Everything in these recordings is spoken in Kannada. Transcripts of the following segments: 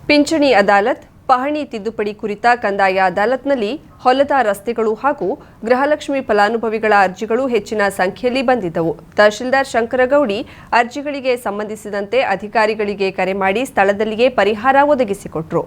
ಪಿಂಚಣಿ ಅದಾಲತ್, ಪಹಣಿ ತಿದ್ದುಪಡಿ ಕುರಿತ ಕಂದಾಯ ಅದಾಲತ್ನಲ್ಲಿ ಹೊಲದ ರಸ್ತೆಗಳು ಹಾಗೂ ಗೃಹಲಕ್ಷ್ಮಿ ಫಲಾನುಭವಿಗಳ ಅರ್ಜಿಗಳು ಹೆಚ್ಚಿನ ಸಂಖ್ಯೆಯಲ್ಲಿ ಬಂದಿದ್ದವು. ತಹಶೀಲ್ದಾರ್ ಶಂಕರಗೌಡಿ ಅರ್ಜಿಗಳಿಗೆ ಸಂಬಂಧಿಸಿದಂತೆ ಅಧಿಕಾರಿಗಳಿಗೆ ಕರೆ ಮಾಡಿ ಸ್ಥಳದಲ್ಲಿಯೇ ಪರಿಹಾರ ಒದಗಿಸಿಕೊಟ್ಟರು.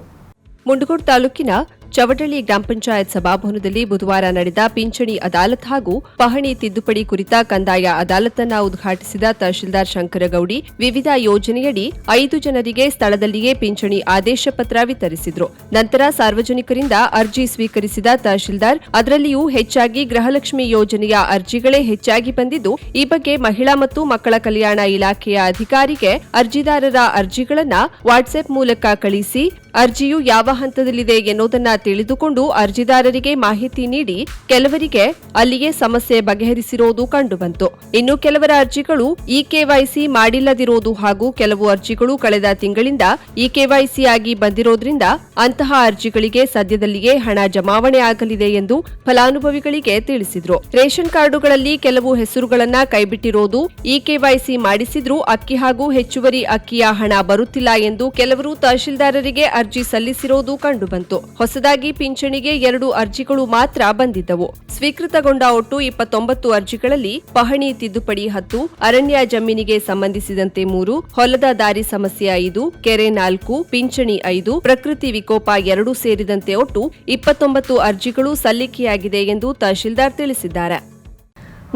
ಮುಂಡಗೋಡ್ ತಾಲೂಕಿನ ಚವಟಳ್ಳಿ ಗ್ರಾಮ ಪಂಚಾಯತ್ ಸಭಾಭವನದಲ್ಲಿ ಬುಧವಾರ ನಡೆದ ಪಿಂಚಣಿ ಅದಾಲತ್ ಹಾಗೂ ಪಹಣಿ ತಿದ್ದುಪಡಿ ಕುರಿತ ಕಂದಾಯ ಅದಾಲತ್ನ್ನು ಉದ್ಘಾಟಿಸಿದ ತಹಶೀಲ್ದಾರ್ ಶಂಕರಗೌಡಿ ವಿವಿಧ ಯೋಜನೆಯಡಿ 5 ಜನರಿಗೆ ಸ್ಥಳದಲ್ಲಿಯೇ ಪಿಂಚಣಿ ಆದೇಶ ಪತ್ರ ವಿತರಿಸಿದರು. ನಂತರ ಸಾರ್ವಜನಿಕರಿಂದ ಅರ್ಜಿ ಸ್ವೀಕರಿಸಿದ ತಹಶೀಲ್ದಾರ್ ಅದರಲ್ಲಿಯೂ ಹೆಚ್ಚಾಗಿ ಗೃಹಲಕ್ಷ್ಮಿ ಯೋಜನೆಯ ಅರ್ಜಿಗಳೇ ಹೆಚ್ಚಾಗಿ ಬಂದಿದ್ದು, ಈ ಬಗ್ಗೆ ಮಹಿಳಾ ಮತ್ತು ಮಕ್ಕಳ ಕಲ್ಯಾಣ ಇಲಾಖೆಯ ಅಧಿಕಾರಿಗೆ ಅರ್ಜಿದಾರರ ಅರ್ಜಿಗಳನ್ನು ವಾಟ್ಸ್ಆಪ್ ಮೂಲಕ ಕಳಿಸಿ ಅರ್ಜಿಯು ಯಾವ ಹಂತದಲ್ಲಿದೆ ಎನ್ನುವುದನ್ನ ತಿಳಿದುಕೊಂಡು ಅರ್ಜಿದಾರರಿಗೆ ಮಾಹಿತಿ ನೀಡಿ ಕೆಲವರಿಗೆ ಅಲ್ಲಿಯೇ ಸಮಸ್ಯೆ ಬಗೆಹರಿಸಿರುವುದು ಕಂಡುಬಂತು. ಇನ್ನು ಕೆಲವರ ಅರ್ಜಿಗಳು ಇಕೆವೈಸಿ ಮಾಡಿಲ್ಲದಿರುವುದು ಹಾಗೂ ಕೆಲವು ಅರ್ಜಿಗಳು ಕಳೆದ ತಿಂಗಳಿಂದ ಇಕೆವೈಸಿ ಆಗಿ ಬಂದಿರೋದ್ರಿಂದ ಅಂತಹ ಅರ್ಜಿಗಳಿಗೆ ಸದ್ಯದಲ್ಲಿಯೇ ಹಣ ಜಮಾವಣೆ ಆಗಲಿದೆ ಎಂದು ಫಲಾನುಭವಿಗಳಿಗೆ ತಿಳಿಸಿದ್ರು. ರೇಷನ್ ಕಾರ್ಡುಗಳಲ್ಲಿ ಕೆಲವು ಹೆಸರುಗಳನ್ನ ಕೈಬಿಟ್ಟಿರೋದು, ಇಕೆವೈಸಿ ಮಾಡಿಸಿದ್ರೂ ಅಕ್ಕಿ ಹಾಗೂ ಹೆಚ್ಚುವರಿ ಅಕ್ಕಿಯ ಹಣ ಬರುತ್ತಿಲ್ಲ ಎಂದು ಕೆಲವರು ತಹಶೀಲ್ದಾರರಿಗೆ ಅರ್ಜಿ ಸಲ್ಲಿಸಿರುವುದು ಕಂಡುಬಂತು. ಹೊಸದಾಗಿ ಪಿಂಚಣಿಗೆ 2 ಅರ್ಜಿಗಳು ಮಾತ್ರ ಬಂದಿದ್ದವು. ಸ್ವೀಕೃತಗೊಂಡ ಒಟ್ಟು 29 ಅರ್ಜಿಗಳಲ್ಲಿ ಪಹಣಿ ತಿದ್ದುಪಡಿ 10, ಅರಣ್ಯ ಜಮೀನಿಗೆ ಸಂಬಂಧಿಸಿದಂತೆ 3, ಹೊಲದ ದಾರಿ ಸಮಸ್ಯೆ 5, ಕೆರೆ 4, ಪಿಂಚಣಿ 5, ಪ್ರಕೃತಿ ವಿಕೋಪ 2 ಸೇರಿದಂತೆ ಒಟ್ಟು 29 ಅರ್ಜಿಗಳು ಸಲ್ಲಿಕೆಯಾಗಿದೆ ಎಂದು ತಹಶೀಲ್ದಾರ್ ತಿಳಿಸಿದ್ದಾರೆ.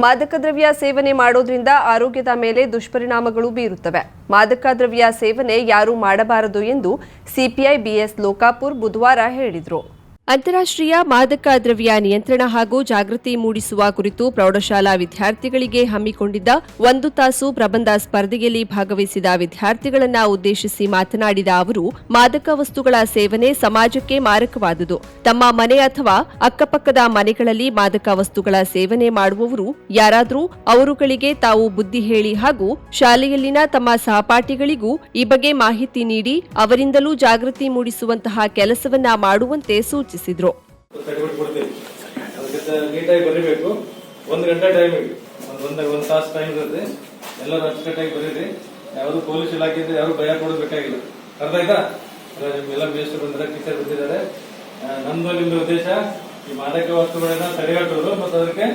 ಮಾದಕ ದ್ರವ್ಯ ಸೇವನೆ ಮಾಡೋದ್ರಿಂದ ಆರೋಗ್ಯದ ಮೇಲೆ ದುಷ್ಪರಿಣಾಮಗಳು ಬೀರುತ್ತವೆ. ಮಾದಕ ದ್ರವ್ಯ ಸೇವನೆ ಯಾರೂ ಮಾಡಬಾರದು ಎಂದು ಸಿಪಿಐ ಬಿಎಸ್ ಲೋಕಾಪುರ್ ಬುಧವಾರ ಹೇಳಿದರು. ಅಂತಾರಾಷ್ಟ್ರೀಯ ಮಾದಕ ದ್ರವ್ಯ ನಿಯಂತ್ರಣ ಹಾಗೂ ಜಾಗೃತಿ ಮೂಡಿಸುವ ಕುರಿತು ಪ್ರೌಢಶಾಲಾ ವಿದ್ಯಾರ್ಥಿಗಳಿಗೆ ಹಮ್ಮಿಕೊಂಡಿದ್ದ 1 ತಾಸು ಪ್ರಬಂಧ ಸ್ಪರ್ಧೆಯಲ್ಲಿ ಭಾಗವಹಿಸಿದ ವಿದ್ಯಾರ್ಥಿಗಳನ್ನು ಉದ್ದೇಶಿಸಿ ಮಾತನಾಡಿದ ಅವರು, ಮಾದಕ ವಸ್ತುಗಳ ಸೇವನೆ ಸಮಾಜಕ್ಕೆ ಮಾರಕವಾದುದು. ತಮ್ಮ ಮನೆ ಅಥವಾ ಅಕ್ಕಪಕ್ಕದ ಮನೆಗಳಲ್ಲಿ ಮಾದಕ ವಸ್ತುಗಳ ಸೇವನೆ ಮಾಡುವವರು ಯಾರಾದರೂ ಅವರುಗಳಿಗೆ ತಾವು ಬುದ್ಧಿ ಹೇಳಿ ಹಾಗೂ ಶಾಲೆಯಲ್ಲಿನ ತಮ್ಮ ಸಹಪಾಠಿಗಳಿಗೂ ಈ ಬಗ್ಗೆ ಮಾಹಿತಿ ನೀಡಿ ಅವರಿಂದಲೂ ಜಾಗೃತಿ ಮೂಡಿಸುವಂತಹ ಕೆಲಸವನ್ನ ಮಾಡುವಂತೆ ಸೂಚಿಸಿದರು. ನೀಟಾಗಿ ಬರೀಬೇಕು. 1 ಗಂಟೆ ಟೈಮ್, ಒಂದು ತಾಸು ಟೈಮ್ ಇರುತ್ತೆ. ಎಲ್ಲರೂ ಅಚ್ಚುಕಟ್ಟಾಗಿ ಬರೀರಿ. ಯಾವುದು ಪೊಲೀಸ್ ಇಲಾಖೆಯಿಂದ ಯಾರು ಭಯ ಕೊಡಬೇಕಾಗಿಲ್ಲ. ಅರ್ಥ ಆಯ್ತಾ? ನಿಮ್ಮೆಲ್ಲ ಬೇಸ್ಟ್ ಬಂದರೆ ಟೀಚರ್ ಬಂದಿದ್ದಾರೆ. ನಿಮ್ದು ಉದ್ದೇಶ ಈ ಮಾದಕ ವಸ್ತುಗಳನ್ನ ತಡೆಗಟ್ಟೋದು ಮತ್ತು ಅದಕ್ಕೆ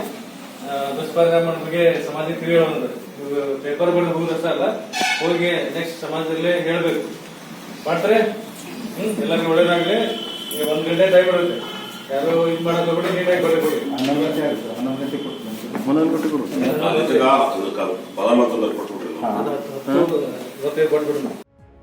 ದುಷ್ಪರಿಣಾಮ ಬಗ್ಗೆ ಸಮಾಜಕ್ಕೆ ತಿಳಿಯೋದು. ನೀವು ಪೇಪರ್ ಬರೆದು ಹೋಗೋದಷ್ಟೇ ಅಲ್ಲ, ಹೋಗಿ ನೆಕ್ಸ್ಟ್ ಸಮಾಜದಲ್ಲೇ ಹೇಳ್ಬೇಕು. ಮಾಡ್ತಾರೆ. ಎಲ್ಲರಿಗೂ ಒಳ್ಳೇದಾಗ್ಲಿ. 1 ಗಂಟೆ ಟೈಮ್ ಇರುತ್ತೆ. ಯಾರು ಇದು ಮಾಡೋದು ಬಿಡಿ, ನೀಟಾಗಿ ಬರೀಬೇಕು. 11 ಗಂಟೆ ಕೊಟ್ಬಿಡಿ.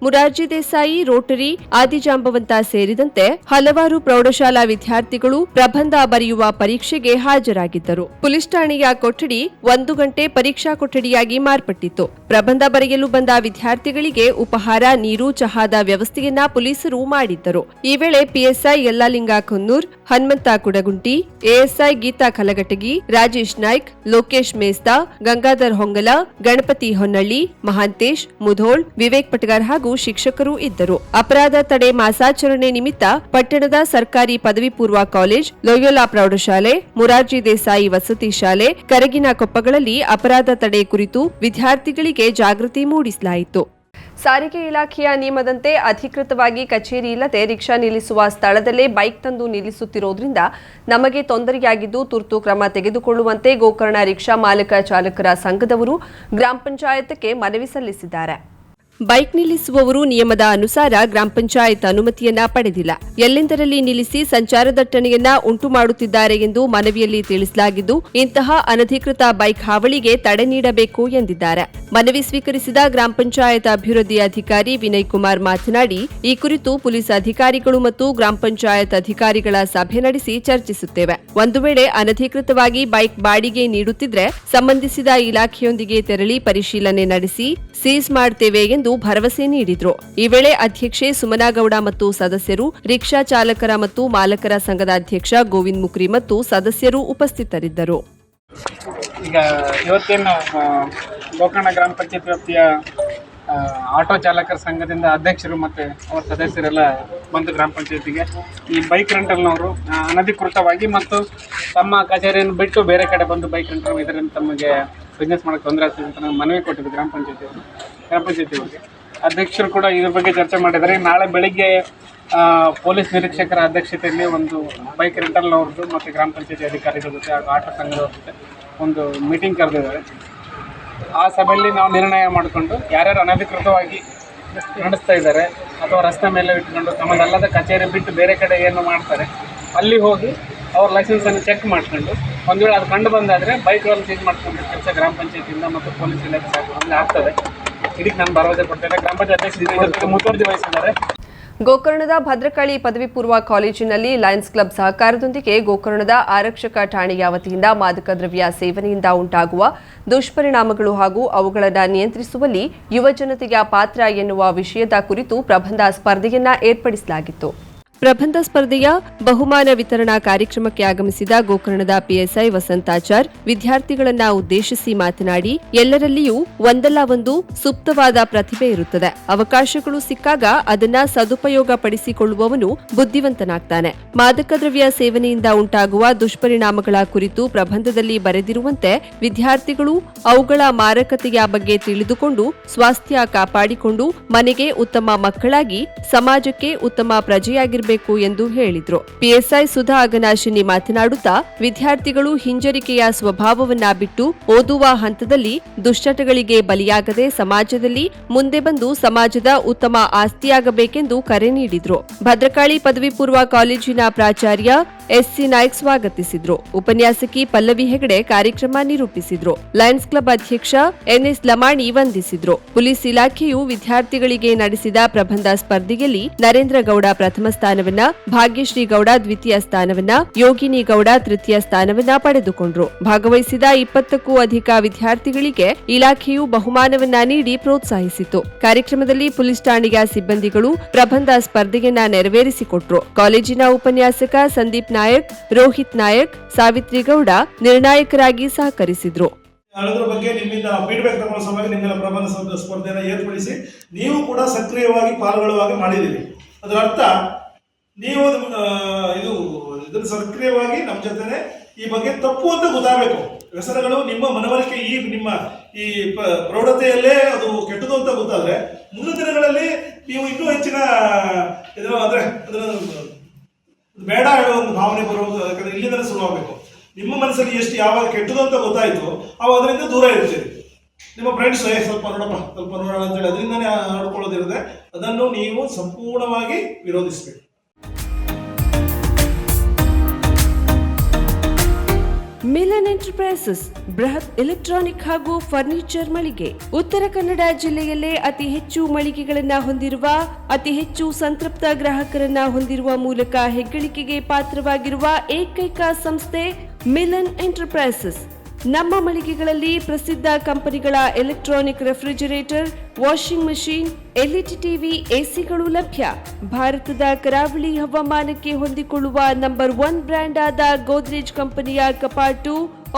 ಮುರಾರ್ಜಿ ದೇಸಾಯಿ, ರೋಟರಿ, ಆದಿಜಾಂಬವಂತ ಸೇರಿದಂತೆ ಹಲವಾರು ಪ್ರೌಢಶಾಲಾ ವಿದ್ಯಾರ್ಥಿಗಳು ಪ್ರಬಂಧ ಬರೆಯುವ ಪರೀಕ್ಷೆಗೆ ಹಾಜರಾಗಿದ್ದರು. ಪೊಲೀಸ್ ಠಾಣೆಯ ಕೊಠಡಿ 1 ಗಂಟೆ ಪರೀಕ್ಷಾ ಕೊಠಡಿಯಾಗಿ ಮಾರ್ಪಟ್ಟಿತ್ತು. ಪ್ರಬಂಧ ಬರೆಯಲು ಬಂದ ವಿದ್ಯಾರ್ಥಿಗಳಿಗೆ ಉಪಹಾರ, ನೀರು, ಚಹಾದ ವ್ಯವಸ್ಥೆಯನ್ನ ಪೊಲೀಸರು ಮಾಡಿದ್ದರು. ಈ ವೇಳೆ ಪಿಎಸ್ಐ ಯಲ್ಲಾಲಿಂಗ ಕೊನ್ನೂರ್, ಹನುಮಂತ ಕುಡಗುಂಟಿ, ಎಎಸ್ಐ ಗೀತಾ ಕಲಗಟಗಿ, ರಾಜೇಶ್ ನಾಯ್ಕ್, ಲೋಕೇಶ್ ಮೇಸ್ತಾ, ಗಂಗಾಧರ್ ಹೊಂಗಲ, ಗಣಪತಿ ಹೊನ್ನಳ್ಳಿ, ಮಹಾಂತೇಶ್ ಮುಧೋಳ್, ವಿವೇಕ್ ಪಟಗಾರ್ ಹಾಗೂ ಶಿಕ್ಷಕರು ಇದ್ದರು. ಅಪರಾಧ ತಡೆ ಮಾಸಾಚರಣೆ ನಿಮಿತ್ತ ಪಟ್ಟಣದ ಸರ್ಕಾರಿ ಪದವಿ ಪೂರ್ವ ಕಾಲೇಜ್, ಲೋಯೋಲಾ ಪ್ರೌಢಶಾಲೆ, ಮುರಾರ್ಜಿ ದೇಸಾಯಿ ವಸತಿ ಶಾಲೆ, ಕರಗಿನ ಕೊಪ್ಪಗಳಲ್ಲಿ ಅಪರಾಧ ತಡೆ ಕುರಿತು ವಿದ್ಯಾರ್ಥಿಗಳಿಗೆ ಜಾಗೃತಿ ಮೂಡಿಸಲಾಯಿತು. ಸಾರಿಗೆ ಇಲಾಖೆಯ ನಿಯಮದಂತೆ ಅಧಿಕೃತವಾಗಿ ಕಚೇರಿ ಇಲ್ಲದೆ ರಿಕ್ಷಾ ನಿಲ್ಲಿಸುವ ಸ್ಥಳದಲ್ಲೇ ಬೈಕ್ ತಂದು ನಿಲ್ಲಿಸುತ್ತಿರುವುದರಿಂದ ನಮಗೆ ತೊಂದರೆಯಾಗಿದ್ದು ತುರ್ತು ಕ್ರಮ ತೆಗೆದುಕೊಳ್ಳುವಂತೆ ಗೋಕರ್ಣ ರಿಕ್ಷಾ ಮಾಲಕ ಚಾಲಕರ ಸಂಘದವರು ಗ್ರಾಮ ಪಂಚಾಯತ್ಗೆ ಮನವಿ ಸಲ್ಲಿಸಿದ್ದಾರೆ. ಬೈಕ್ ನಿಲ್ಲಿಸುವವರು ನಿಯಮದ ಅನುಸಾರ ಗ್ರಾಮ ಪಂಚಾಯತ್ ಅನುಮತಿಯನ್ನ ಪಡೆದಿಲ್ಲ. ಎಲ್ಲೆಂದರಲ್ಲಿ ನಿಲ್ಲಿಸಿ ಸಂಚಾರ ದಟ್ಟಣೆಯನ್ನ ಉಂಟು ಮಾಡುತ್ತಿದ್ದಾರೆ ಎಂದು ಮನವಿಯಲ್ಲಿ ತಿಳಿಸಲಾಗಿದ್ದು, ಇಂತಹ ಅನಧಿಕೃತ ಬೈಕ್ ಹಾವಳಿಗೆ ತಡೆ ನೀಡಬೇಕು ಎಂದಿದ್ದಾರೆ. ಮನವಿ ಸ್ವೀಕರಿಸಿದ ಗ್ರಾಮ ಪಂಚಾಯತ್ ಅಭಿವೃದ್ಧಿ ಅಧಿಕಾರಿ ವಿನಯ್ ಕುಮಾರ್ ಮಾತನಾಡಿ, ಈ ಕುರಿತು ಪೊಲೀಸ್ ಅಧಿಕಾರಿಗಳು ಮತ್ತು ಗ್ರಾಮ ಪಂಚಾಯತ್ ಅಧಿಕಾರಿಗಳ ಸಭೆ ನಡೆಸಿ ಚರ್ಚಿಸುತ್ತೇವೆ. ಒಂದು ವೇಳೆ ಅನಧಿಕೃತವಾಗಿ ಬೈಕ್ ಬಾಡಿಗೆ ನೀಡುತ್ತಿದ್ರೆ ಸಂಬಂಧಿಸಿದ ಇಲಾಖೆಯೊಂದಿಗೆ ತೆರಳಿ ಪರಿಶೀಲನೆ ನಡೆಸಿ ಸೀಸ್ ಮಾಡುತ್ತೇವೆ ಎಂದು ಭರವಸೆ ನೀಡಿದ್ರು. ಈ ವೇಳೆ ಅಧ್ಯಕ್ಷೆ ಸುಮನಾಗೌಡ ಮತ್ತು ಸದಸ್ಯರು, ರಿಕ್ಷಾ ಚಾಲಕರ ಮತ್ತು ಮಾಲಕರ ಸಂಘದ ಅಧ್ಯಕ್ಷ ಗೋವಿಂದ್ ಮುಕ್ರಿ ಮತ್ತು ಸದಸ್ಯರು ಉಪಸ್ಥಿತರಿದ್ದರು. ಈಗ ಇವತ್ತೇನು ಗೋಕರ್ಣ ಗ್ರಾಮ ಪಂಚಾಯತ್ ವ್ಯಾಪ್ತಿಯ ಆಟೋ ಚಾಲಕರ ಸಂಘದಿಂದ ಅಧ್ಯಕ್ಷರು ಮತ್ತು ಅವರ ಸದಸ್ಯರೆಲ್ಲ ಬಂದು ಗ್ರಾಮ ಪಂಚಾಯತಿಗೆ ಈ ಬೈಕ್ ರೆಂಟಲ್ನವರು ಅನಧಿಕೃತವಾಗಿ ಮತ್ತು ತಮ್ಮ ಕಚೇರಿಯನ್ನು ಬಿಟ್ಟು ಬೇರೆ ಕಡೆ ಬಂದು ಬೈಕ್ ರೆಂಟಲ್ ಇದರಿಂದ ತಮಗೆ ಬಿಸ್ನೆಸ್ ಮಾಡೋಕ್ಕೆ ತೊಂದರೆ ಆಗ್ತದೆ ಅಂತ ನಾವು ಮನವಿ ಕೊಟ್ಟಿದ್ವಿ ಗ್ರಾಮ ಪಂಚಾಯತಿಯವರಿಗೆ. ಅಧ್ಯಕ್ಷರು ಕೂಡ ಇದ್ರ ಬಗ್ಗೆ ಚರ್ಚೆ ಮಾಡಿದ್ದಾರೆ. ನಾಳೆ ಬೆಳಿಗ್ಗೆ ಪೊಲೀಸ್ ನಿರೀಕ್ಷಕರ ಅಧ್ಯಕ್ಷತೆಯಲ್ಲಿ ಒಂದು ಬೈಕ್ ರೆಂಟಲ್ ಅವ್ರದ್ದು ಮತ್ತು ಗ್ರಾಮ ಪಂಚಾಯತಿ ಅಧಿಕಾರಿಗಳ ಜೊತೆ ಹಾಗೂ ಆಟೋ ಸಂಘದವ್ರ ಜೊತೆ ಒಂದು ಮೀಟಿಂಗ್ ಕರೆದಿದ್ದಾರೆ. ಆ ಸಭೆಯಲ್ಲಿ ನಾವು ನಿರ್ಣಯ ಮಾಡಿಕೊಂಡು ಯಾರ್ಯಾರು ಅನಧಿಕೃತವಾಗಿ ನಡೆಸ್ತಾ ಇದ್ದಾರೆ ಅಥವಾ ರಸ್ತೆ ಮೇಲೆ ಇಟ್ಕೊಂಡು ತಮ್ಮದಲ್ಲದ ಕಚೇರಿ ಬಿಟ್ಟು ಬೇರೆ ಕಡೆ ಏನು ಮಾಡ್ತಾರೆ ಅಲ್ಲಿ ಹೋಗಿ ಅವ್ರ ಲೈಸೆನ್ಸನ್ನು ಚೆಕ್ ಮಾಡ್ಕೊಂಡು ಒಂದು ವೇಳೆ ಅದು ಕಂಡು ಬಂದಾದರೆ ಬೈಕ್ಗಳನ್ನು ಸೀಜ್ ಮಾಡ್ಕೊಂಡು ಕೆಲಸ ಗ್ರಾಮ ಪಂಚಾಯತಿಯಿಂದ ಮತ್ತು ಪೊಲೀಸ್ ಇಲಾಖೆ ಆಗ್ತದೆ. ಇದಕ್ಕೆ ನಾನು ಭರವಸೆ ಕೊಡ್ತೇನೆ. ಗ್ರಾಮ ಪಂಚಾಯತ್ ಅಧ್ಯಕ್ಷರು ಮುತುವರ್ಜಿ ವಹಿಸಿದ್ದಾರೆ. ಗೋಕರ್ಣದ ಭದ್ರಕಾಳಿ ಪದವಿ ಪೂರ್ವ ಕಾಲೇಜಿನಲ್ಲಿ ಲಯನ್ಸ್ ಕ್ಲಬ್ ಸಹಕಾರದೊಂದಿಗೆ ಗೋಕರ್ಣದ ಆರಕ್ಷಕ ಠಾಣೆಯ ವತಿಯಿಂದ ಮಾದಕ ದ್ರವ್ಯ ಸೇವನೆಯಿಂದ ಉಂಟಾಗುವ ದುಷ್ಪರಿಣಾಮಗಳು ಹಾಗೂ ಅವುಗಳನ್ನು ನಿಯಂತ್ರಿಸುವಲ್ಲಿ ಯುವಜನತೆಯ ಪಾತ್ರ ಎನ್ನುವ ವಿಷಯದ ಕುರಿತು ಪ್ರಬಂಧ ಸ್ಪರ್ಧೆಯನ್ನ ಏರ್ಪಡಿಸಲಾಗಿತ್ತು. ಪ್ರಬಂಧ ಸ್ಪರ್ಧೆಯ ಬಹುಮಾನ ವಿತರಣಾ ಕಾರ್ಯಕ್ರಮಕ್ಕೆ ಆಗಮಿಸಿದ ಗೋಕರ್ಣದ ಪಿಎಸ್ಐ ವಸಂತಾಚಾರ್ ವಿದ್ಯಾರ್ಥಿಗಳನ್ನ ಉದ್ದೇಶಿಸಿ ಮಾತನಾಡಿ, ಎಲ್ಲರಲ್ಲಿಯೂ ಒಂದಲ್ಲ ಒಂದು ಸುಪ್ತವಾದ ಪ್ರತಿಭೆ ಇರುತ್ತದೆ. ಅವಕಾಶಗಳು ಸಿಕ್ಕಾಗ ಅದನ್ನ ಸದುಪಯೋಗ ಪಡಿಸಿಕೊಳ್ಳುವವನು ಬುದ್ಧಿವಂತನಾಗ್ತಾನೆ. ಮಾದಕ ದ್ರವ್ಯ ಸೇವನೆಯಿಂದ ಉಂಟಾಗುವ ದುಷ್ಪರಿಣಾಮಗಳ ಕುರಿತು ಪ್ರಬಂಧದಲ್ಲಿ ಬರೆದಿರುವಂತೆ ವಿದ್ಯಾರ್ಥಿಗಳು ಅವುಗಳ ಮಾರಕತೆಯ ಬಗ್ಗೆ ತಿಳಿದುಕೊಂಡು ಸ್ವಾಸ್ಥ್ಯ ಕಾಪಾಡಿಕೊಂಡು ಮನೆಗೆ ಉತ್ತಮ ಮಕ್ಕಳಾಗಿ ಸಮಾಜಕ್ಕೆ ಉತ್ತಮ ಪ್ರಜೆಯಾಗಿರಬೇಕು ಎಂದು ಹೇಳಿದ್ರು. ಪಿಎಸ್ಐ ಸುಧಾ ಅಗನಾಶಿನಿ ಮಾತನಾಡುತ್ತಾ, ವಿದ್ಯಾರ್ಥಿಗಳು ಹಿಂಜರಿಕೆಯ ಸ್ವಭಾವವನ್ನ ಬಿಟ್ಟು ಓದುವ ಹಂತದಲ್ಲಿ ದುಶ್ಚಟಗಳಿಗೆ ಬಲಿಯಾಗದೆ ಸಮಾಜದಲ್ಲಿ ಮುಂದೆ ಬಂದು ಸಮಾಜದ ಉತ್ತಮ ಆಸ್ತಿಯಾಗಬೇಕೆಂದು ಕರೆ ನೀಡಿದ್ರು. ಭದ್ರಕಾಳಿ ಪದವಿ ಪೂರ್ವ ಕಾಲೇಜಿನ ಪ್ರಾಚಾರ್ಯ ಎಸ್ಸಿ ನಾಯ್ಕ್ ಸ್ವಾಗತಿಸಿದ್ರು. ಉಪನ್ಯಾಸಕಿ ಪಲ್ಲವಿ ಹೆಗಡೆ ಕಾರ್ಯಕ್ರಮ ನಿರೂಪಿಸಿದ್ರು. ಲಯನ್ಸ್ ಕ್ಲಬ್ ಅಧ್ಯಕ್ಷ ಎನ್ಎಸ್ ಲಮಾಣಿ ವಂದಿಸಿದ್ರು. ಪೊಲೀಸ್ ಇಲಾಖೆಯು ವಿದ್ಯಾರ್ಥಿಗಳಿಗೆ ನಡೆಸಿದ ಪ್ರಬಂಧ ಸ್ಪರ್ಧೆಯಲ್ಲಿ ನರೇಂದ್ರ ಗೌಡ ಪ್ರಥಮ ಸ್ಥಾನವನ್ನ, ಭಾಗ್ಯಶ್ರೀ ಗೌಡ ದ್ವಿತೀಯ ಸ್ಥಾನವನ್ನ, ಯೋಗಿನಿ ಗೌಡ ತೃತೀಯ ಸ್ಥಾನವನ್ನ ಪಡೆದುಕೊಂಡ್ರು. ಭಾಗವಹಿಸಿದ 20ಕ್ಕೂ ಅಧಿಕ ವಿದ್ಯಾರ್ಥಿಗಳಿಗೆ ಇಲಾಖೆಯು ಬಹುಮಾನವನ್ನ ನೀಡಿ ಪ್ರೋತ್ಸಾಹಿಸಿತು. ಕಾರ್ಯಕ್ರಮದಲ್ಲಿ ಪೊಲೀಸ್ ಠಾಣೆಯ ಸಿಬ್ಬಂದಿಗಳು ಪ್ರಬಂಧ ಸ್ಪರ್ಧೆಯನ್ನ ನೆರವೇರಿಸಿಕೊಟ್ರು. ಕಾಲೇಜಿನ ಉಪನ್ಯಾಸಕ ಸಂದೀಪ್ ನಾಯಕ್, ರೋಹಿತ್ ನಾಯಕ್, ಸಾವಿತ್ರಿ ಗೌಡ ನಿರ್ಣಾಯಕರಾಗಿ ಸಹಕರಿಸಿದ್ರು. ಅದರ ಬಗ್ಗೆ ನಿಮ್ಮಿಂದ ಫೀಡ್ಬ್ಯಾಕ್ ತಗೊಳ್ಳೋ ಸಲುವಾಗಿ ನಿಮ್ಮೆಲ್ಲ ಪ್ರಬಂಧ ಸ್ಪರ್ಧೆಯನ್ನು ಏರ್ಪಡಿಸಿ ನೀವು ಕೂಡ ಸಕ್ರಿಯವಾಗಿ ಪಾಲ್ಗೊಳ್ಳುವಾಗಿ ಮಾಡಿದ್ದೀರಿ. ಅದರ ಅರ್ಥ ನೀವು ಇದನ್ನು ಸಕ್ರಿಯವಾಗಿ ನಮ್ಮ ಜೊತೆ ಈ ಬಗ್ಗೆ ತಪ್ಪು ಅಂತ ಗೊತ್ತಾಗಬೇಕು. ವ್ಯಸನಗಳು ನಿಮ್ಮ ಮನವರಿಕೆ ನಿಮ್ಮ ಈ ಪ್ರೌಢತೆಯಲ್ಲೇ ಅದು ಕೆಟ್ಟದು ಅಂತ ಗೊತ್ತಾದ್ರೆ ಮುಂದಿನ ದಿನಗಳಲ್ಲಿ ನೀವು ಇನ್ನೂ ಹೆಚ್ಚಿನ ಅದನ್ನು ಬೇಡ ಹೇಳೋ ಒಂದು ಭಾವನೆ ಬರುವುದು. ಯಾಕಂದ್ರೆ ಇಲ್ಲಿಂದಲೇ ಶುರುವಾಗಬೇಕು. ನಿಮ್ಮ ಮನಸ್ಸಲ್ಲಿ ಎಷ್ಟು ಯಾವಾಗ ಕೆಟ್ಟದು ಅಂತ ಗೊತ್ತಾಯಿತು ಅವಾಗ ಅದರಿಂದ ದೂರ ಇರ್ತೀರಿ. ನಿಮ್ಮ ಫ್ರೆಂಡ್ಸ್ ಸ್ವಲ್ಪ ನೋಡೋಣ ಅಂತೇಳಿ ಅದರಿಂದನೇ ಆಡ್ಕೊಳ್ಳೋದಿರುತ್ತೆ. ಅದನ್ನು ನೀವು ಸಂಪೂರ್ಣವಾಗಿ ವಿರೋಧಿಸಬೇಕು. ಮಿಲನ್ ಎಂಟರ್ಪ್ರೈಸಸ್ ಬೃಹತ್ ಎಲೆಕ್ಟ್ರಾನಿಕ್ ಹಾಗೂ ಫರ್ನಿಚರ್ ಮಳಿಗೆ. ಉತ್ತರ ಕನ್ನಡ ಜಿಲ್ಲೆಯಲ್ಲೇ ಅತಿ ಹೆಚ್ಚು ಮಳಿಗೆಗಳನ್ನ ಹೊಂದಿರುವ, ಅತಿ ಹೆಚ್ಚು ಸಂತೃಪ್ತ ಗ್ರಾಹಕರನ್ನ ಹೊಂದಿರುವ ಮೂಲಕ ಹೆಗ್ಗಳಿಕೆಗೆ ಪಾತ್ರವಾಗಿರುವ ಏಕೈಕ ಸಂಸ್ಥೆ ಮಿಲನ್ ಎಂಟರ್ಪ್ರೈಸಸ್. ನಮ್ಮ ಮಳಿಗೆಗಳಲ್ಲಿ ಪ್ರಸಿದ್ಧ ಕಂಪನಿಗಳ electronic refrigerator, washing machine, LED TV, ಎಸಿಗಳು ಲಭ್ಯ. ಭಾರತದ ಕರಾವಳಿ ಹವಾಮಾನಕ್ಕೆ ಹೊಂದಿಕೊಳ್ಳುವ ನಂಬರ್ 1 ಬ್ರ್ಯಾಂಡ್ ಆದ ಗೋದ್ರೇಜ್ ಕಂಪನಿಯ ಕಪಾಟು,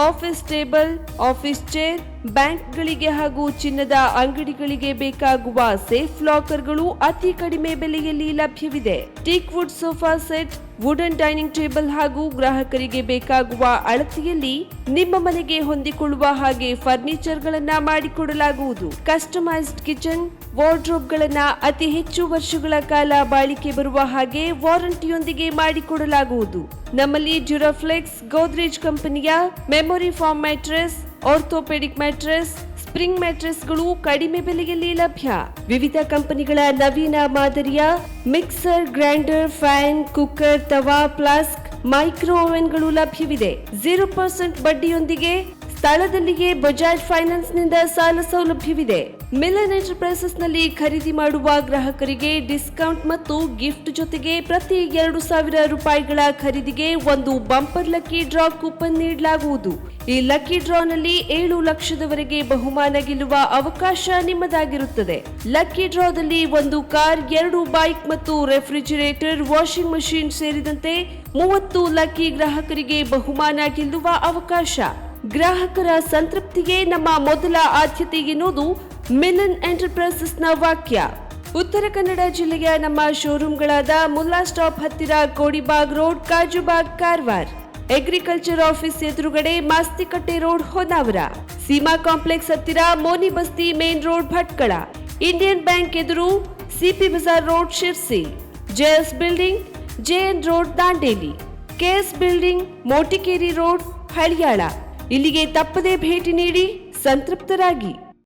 ಆಫೀಸ್ ಟೇಬಲ್, ಆಫೀಸ್ ಚೇರ್, ಬ್ಯಾಂಕ್ಗಳಿಗೆ ಹಾಗೂ ಚಿನ್ನದ ಅಂಗಡಿಗಳಿಗೆ ಬೇಕಾಗುವ ಸೇಫ್ ಲಾಕರ್ಗಳು ಅತಿ ಕಡಿಮೆ ಬೆಲೆಯಲ್ಲಿ ಲಭ್ಯವಿದೆ. Teak wood sofa set, wooden dining table ಹಾಗೂ ಗ್ರಾಹಕರಿಗೆ ಬೇಕಾಗುವ ಅಳತೆಯಲ್ಲಿ ನಿಮ್ಮ ಮನೆಗೆ ಹೊಂದಿಕೊಳ್ಳುವ ಹಾಗೆ ಫರ್ನಿಚರ್ಗಳನ್ನ ಮಾಡಿಕೊಡಲಾಗುವುದು. ಕಸ್ಟಮೈಸ್ಡ್ ಕಿಚನ್, ವಾರ್ಡ್ರೋಬ್ಗಳನ್ನ ಅತಿ ಹೆಚ್ಚು ವರ್ಷಗಳ ಕಾಲ ಬಾಳಿಕೆ ಬರುವ ಹಾಗೆ ವಾರಂಟಿಯೊಂದಿಗೆ ಮಾಡಿಕೊಡಲಾಗುವುದು. ನಮ್ಮಲ್ಲಿ ಡ್ಯೂರಾಫ್ಲೆಕ್ಸ್, ಗೋದ್ರೇಜ್ ಕಂಪನಿಯ memory foam mattress, orthopaedic mattress, spring ಮ್ಯಾಟ್ರೆಸ್ಗಳು ಕಡಿಮೆ ಬೆಲೆಯಲ್ಲಿ ಲಭ್ಯ. ವಿವಿಧ ಕಂಪನಿಗಳ ನವೀನ ಮಾದರಿಯ mixer, grinder, fan, cooker, tawa, flask, micro ಓವೆನ್ಗಳು ಲಭ್ಯವಿದೆ. 0% ಬಡ್ಡಿಯೊಂದಿಗೆ ಸ್ಥಳದಲ್ಲಿಯೇ ಬಜಾಜ್ ಫೈನಾನ್ಸ್ ನಿಂದ ಸಾಲ ಸೌಲಭ್ಯವಿದೆ. ಮಿಲನ್ ಎಂಟರ್ಪ್ರೈಸಸ್ ನಲ್ಲಿ ಖರೀದಿ ಮಾಡುವ ಗ್ರಾಹಕರಿಗೆ ಡಿಸ್ಕೌಂಟ್ ಮತ್ತು ಗಿಫ್ಟ್ ಜೊತೆಗೆ ಪ್ರತಿ 2,000 ರೂಪಾಯಿಗಳ ಖರೀದಿಗೆ ಒಂದು ಬಂಪರ್ ಲಕ್ಕಿ ಡ್ರಾ ಕೂಪನ್ ನೀಡಲಾಗುವುದು. ಈ ಲಕ್ಕಿ ಡ್ರಾನಲ್ಲಿ 7 ಲಕ್ಷದವರೆಗೆ ಬಹುಮಾನ ಗೆಲ್ಲುವ ಅವಕಾಶ ನಿಮ್ಮದಾಗಿರುತ್ತದೆ. ಲಕ್ಕಿ ಡ್ರಾದಲ್ಲಿ 1 ಕಾರ್, 2 ಬೈಕ್ ಮತ್ತು ರೆಫ್ರಿಜರೇಟರ್, ವಾಷಿಂಗ್ ಮಷೀನ್ ಸೇರಿದಂತೆ 30 ಲಕ್ಕಿ ಗ್ರಾಹಕರಿಗೆ ಬಹುಮಾನ ಗೆಲ್ಲುವ ಅವಕಾಶ. ಗ್ರಾಹಕರ ಸಂತೃಪ್ತಿಗೆ ನಮ್ಮ ಮೊದಲ ಆದ್ಯತೆ ಎನ್ನುವುದು ಮಿಲನ್ ಎಂಟರ್ಪ್ರೈಸಸ್ನ ವಾಕ್ಯ. ಉತ್ತರ ಕನ್ನಡ ಜಿಲ್ಲೆಯ ನಮ್ಮ ಶೋರೂಮ್ಗಳಾದ ಮುಲ್ಲಾ ಸ್ಟಾಪ್ ಹತ್ತಿರ Kodibag road, Kajubag, Karwar, agriculture office ಎದುರುಗಡೆ ಮಾಸ್ತಿಕಟ್ಟೆ ರೋಡ್, ಹೊನ್ನಾವರ, ಸೀಮಾ ಕಾಂಪ್ಲೆಕ್ಸ್ ಹತ್ತಿರ Moni Basti main road, Bhatkal, Indian bank ಎದುರು, CP Bazaar road Sirsi, JS building, JN road Dandeli, KS building, Motikeri road Haliyal. ಇಲ್ಲಿಗೆ ತಪ್ಪದೇ ಭೇಟಿ ನೀಡಿ ಸಂತೃಪ್ತರಾಗಿ.